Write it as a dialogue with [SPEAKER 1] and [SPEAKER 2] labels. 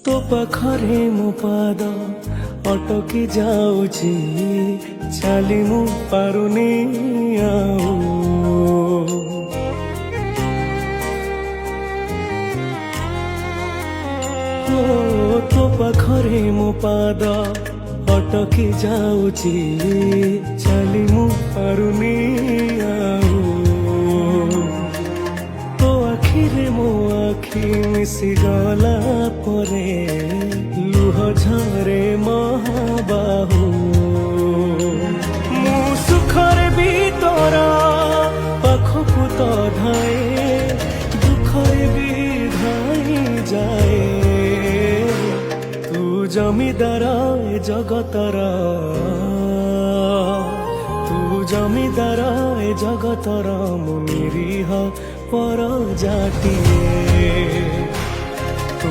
[SPEAKER 1] तो पाखरे मो पाद अटकी जाऊची चाली मु पारुनी आऊ तो पाखरे मो पाद अटकी जाऊची चाली मु पारुनी आऊ तो आखिरे मो आखि मिसी गला परे लुह झरे महाबाहु मु सुखरे भी तोरा पाखकु तो धाए दुखरे भी धाई जाए तू जमीदार ए जगतर तू जमीदार ए जगतर मु निरीह पर जातिए तो